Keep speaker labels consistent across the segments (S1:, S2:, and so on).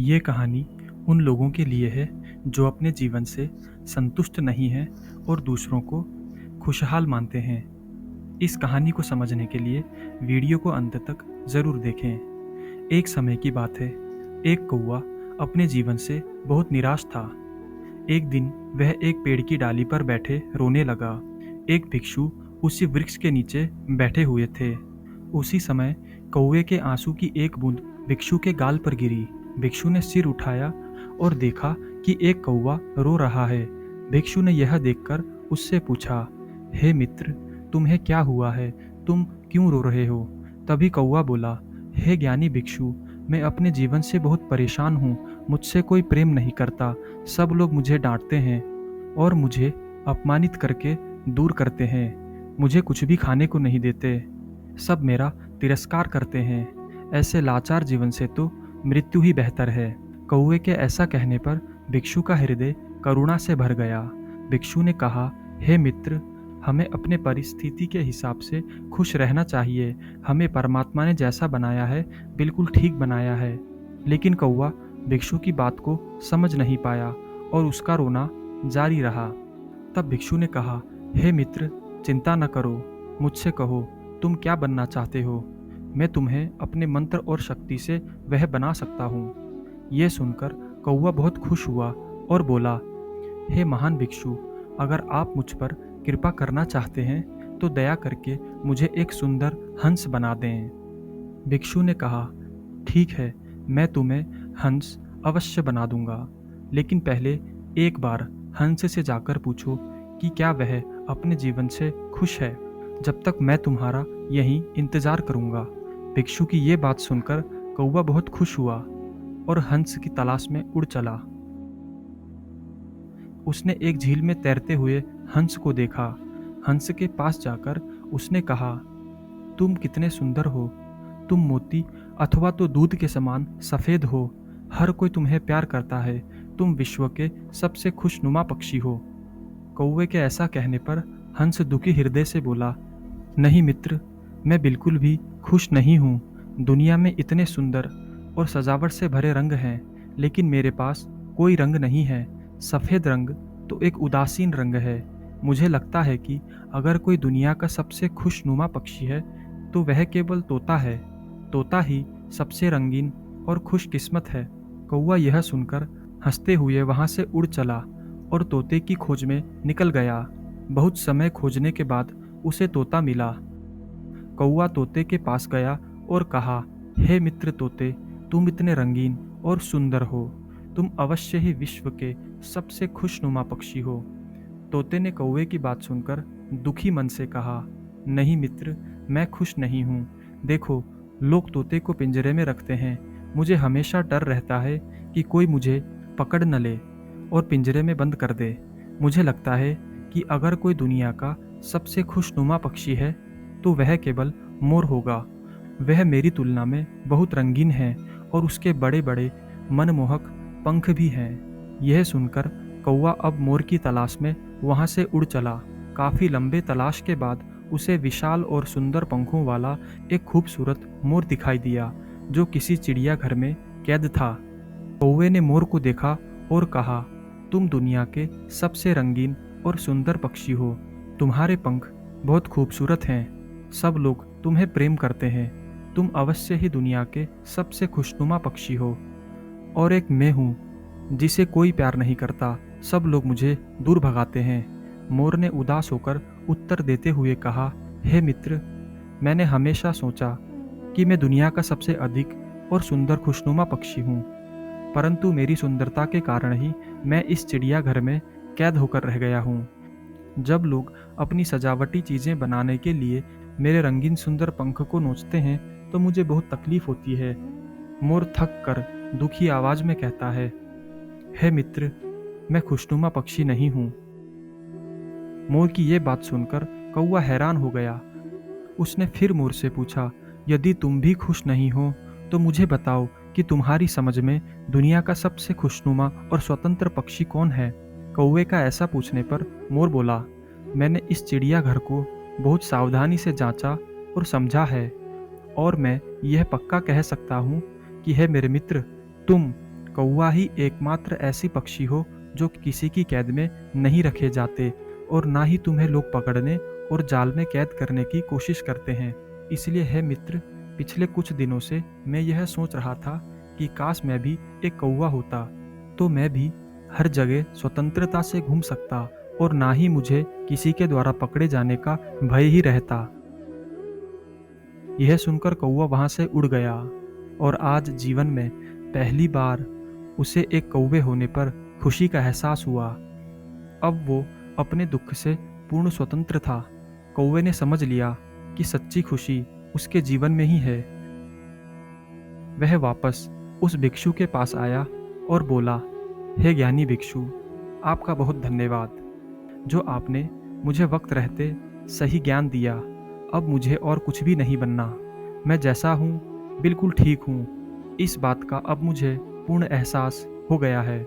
S1: ये कहानी उन लोगों के लिए है जो अपने जीवन से संतुष्ट नहीं हैं और दूसरों को खुशहाल मानते हैं। इस कहानी को समझने के लिए वीडियो को अंत तक ज़रूर देखें। एक समय की बात है, एक कौवा अपने जीवन से बहुत निराश था। एक दिन वह एक पेड़ की डाली पर बैठे रोने लगा। एक भिक्षु उसी वृक्ष के नीचे बैठे हुए थे। उसी समय कौवे के आंसू की एक बूंद भिक्षु के गाल पर गिरी। भिक्षु ने सिर उठाया और देखा कि एक कौवा रो रहा है। भिक्षु ने यह देखकर उससे पूछा, हे मित्र, तुम्हें क्या हुआ है? तुम क्यों रो रहे हो? तभी कौवा बोला, हे ज्ञानी भिक्षु, मैं अपने जीवन से बहुत परेशान हूँ। मुझसे कोई प्रेम नहीं करता। सब लोग मुझे डांटते हैं और मुझे अपमानित करके दूर करते हैं। मुझे कुछ भी खाने को नहीं देते। सब मेरा तिरस्कार करते हैं। ऐसे लाचार जीवन से तो मृत्यु ही बेहतर है। कौवे के ऐसा कहने पर भिक्षु का हृदय करुणा से भर गया। भिक्षु ने कहा, हे मित्र, हमें अपने परिस्थिति के हिसाब से खुश रहना चाहिए। हमें परमात्मा ने जैसा बनाया है बिल्कुल ठीक बनाया है। लेकिन कौवा भिक्षु की बात को समझ नहीं पाया और उसका रोना जारी रहा। तब भिक्षु ने कहा, हे मित्र, चिंता न करो। मुझसे कहो, तुम क्या बनना चाहते हो? मैं तुम्हें अपने मंत्र और शक्ति से वह बना सकता हूँ। ये सुनकर कौवा बहुत खुश हुआ और बोला, हे महान भिक्षु, अगर आप मुझ पर कृपा करना चाहते हैं तो दया करके मुझे एक सुंदर हंस बना दें। भिक्षु ने कहा, ठीक है, मैं तुम्हें हंस अवश्य बना दूंगा। लेकिन पहले एक बार हंस से जाकर पूछो कि क्या वह अपने जीवन से खुश है। जब तक मैं तुम्हारा यहीं इंतजार करूंगा। भिक्षु की ये बात सुनकर कौवा बहुत खुश हुआ और हंस की तलाश में उड़ चला। उसने एक झील में तैरते हुए हंस को देखा। हंस के पास जाकर उसने कहा, तुम कितने सुंदर हो। तुम मोती अथवा तो दूध के समान सफ़ेद हो। हर कोई तुम्हें प्यार करता है। तुम विश्व के सबसे खुशनुमा पक्षी हो। कौवे के ऐसा कहने पर हंस दुखी हृदय से बोला, नहीं मित्र, मैं बिल्कुल भी खुश नहीं हूँ। दुनिया में इतने सुंदर और सजावट से भरे रंग हैं, लेकिन मेरे पास कोई रंग नहीं है। सफ़ेद रंग तो एक उदासीन रंग है। मुझे लगता है कि अगर कोई दुनिया का सबसे खुशनुमा पक्षी है तो वह केवल तोता है। तोता ही सबसे रंगीन और खुशकिस्मत है। कौवा यह सुनकर हंसते हुए वहाँ से उड़ चला और तोते की खोज में निकल गया। बहुत समय खोजने के बाद उसे तोता मिला। कौवा तोते के पास गया और कहा, हे मित्र तोते, तुम इतने रंगीन और सुंदर हो। तुम अवश्य ही विश्व के सबसे खुशनुमा पक्षी हो। तोते ने कौवे की बात सुनकर दुखी मन से कहा, नहीं मित्र, मैं खुश नहीं हूँ। देखो, लोग तोते को पिंजरे में रखते हैं। मुझे हमेशा डर रहता है कि कोई मुझे पकड़ न ले और पिंजरे में बंद कर दे। मुझे लगता है कि अगर कोई दुनिया का सबसे खुशनुमा पक्षी है तो वह केवल मोर होगा। वह मेरी तुलना में बहुत रंगीन है और उसके बड़े बड़े मनमोहक पंख भी हैं। यह सुनकर कौवा अब मोर की तलाश में वहाँ से उड़ चला। काफ़ी लंबे तलाश के बाद उसे विशाल और सुंदर पंखों वाला एक खूबसूरत मोर दिखाई दिया जो किसी चिड़ियाघर में कैद था। कौवे ने मोर को देखा और कहा, तुम दुनिया के सबसे रंगीन और सुंदर पक्षी हो। तुम्हारे पंख बहुत खूबसूरत हैं। सब लोग तुम्हें प्रेम करते हैं। तुम अवश्य ही दुनिया के सबसे खुशनुमा पक्षी हो। और एक मैं हूँ जिसे कोई प्यार नहीं करता। सब लोग मुझे दूर भगाते हैं। मोर ने उदास होकर उत्तर देते हुए कहा, हे मित्र, मैंने हमेशा सोचा कि मैं दुनिया का सबसे अधिक और सुंदर खुशनुमा पक्षी हूँ, परंतु मेरी सुंदरता के कारण ही मैं इस चिड़ियाघर में कैद होकर रह गया हूँ। जब लोग अपनी सजावटी चीज़ें बनाने के लिए मेरे रंगीन सुंदर पंख को नोचते हैं तो मुझे बहुत तकलीफ होती है। मोर थक कर दुखी आवाज में कहता है, हे मित्र, मैं खुशनुमा पक्षी नहीं हूँ। मोर की ये बात सुनकर कौवा हैरान हो गया। उसने फिर मोर से पूछा, यदि तुम भी खुश नहीं हो तो मुझे बताओ कि तुम्हारी समझ में दुनिया का सबसे खुशनुमा और स्वतंत्र पक्षी कौन है? कौवे का ऐसा पूछने पर मोर बोला, मैंने इस चिड़ियाघर को बहुत सावधानी से जांचा और समझा है और मैं यह पक्का कह सकता हूँ कि हे मेरे मित्र, तुम कौवा ही एकमात्र ऐसी पक्षी हो जो किसी की कैद में नहीं रखे जाते और ना ही तुम्हें लोग पकड़ने और जाल में कैद करने की कोशिश करते हैं। इसलिए है मित्र, पिछले कुछ दिनों से मैं यह सोच रहा था कि काश मैं भी एक कौवा होता, तो मैं भी हर जगह स्वतंत्रता से घूम सकता और ना ही मुझे किसी के द्वारा पकड़े जाने का भय ही रहता। यह सुनकर कौवा वहां से उड़ गया और आज जीवन में पहली बार उसे एक कौवे होने पर खुशी का एहसास हुआ। अब वो अपने दुख से पूर्ण स्वतंत्र था। कौवे ने समझ लिया कि सच्ची खुशी उसके जीवन में ही है। वह वापस उस भिक्षु के पास आया और बोला, हे ज्ञानी भिक्षु, आपका बहुत धन्यवाद, जो आपने मुझे वक्त रहते सही ज्ञान दिया। अब मुझे और कुछ भी नहीं बनना। मैं जैसा हूँ बिल्कुल ठीक हूँ। इस बात का अब मुझे पूर्ण एहसास हो गया है।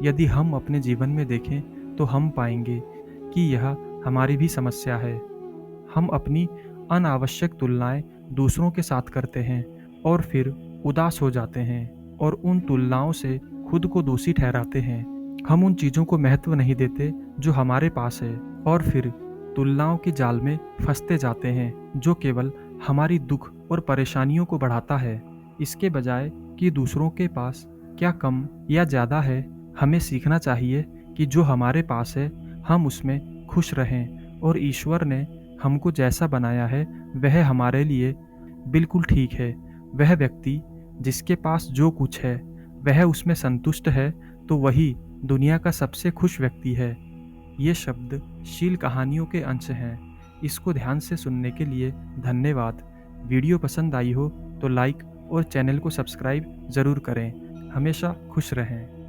S1: यदि हम अपने जीवन में देखें तो हम पाएंगे कि यह हमारी भी समस्या है। हम अपनी अनावश्यक तुलनाएं दूसरों के साथ करते हैं और फिर उदास हो जाते हैं और उन तुलनाओं से खुद को दोषी ठहराते हैं। हम उन चीज़ों को महत्व नहीं देते जो हमारे पास है और फिर तुलनाओं के जाल में फंसते जाते हैं, जो केवल हमारी दुख और परेशानियों को बढ़ाता है। इसके बजाय कि दूसरों के पास क्या कम या ज़्यादा है, हमें सीखना चाहिए कि जो हमारे पास है हम उसमें खुश रहें और ईश्वर ने हमको जैसा बनाया है वह हमारे लिए बिल्कुल ठीक है। वह व्यक्ति जिसके पास जो कुछ है वह उसमें संतुष्ट है, तो वही दुनिया का सबसे खुश व्यक्ति है। ये शब्द शील कहानियों के अंश हैं। इसको ध्यान से सुनने के लिए धन्यवाद। वीडियो पसंद आई हो तो लाइक और चैनल को सब्सक्राइब ज़रूर करें। हमेशा खुश रहें।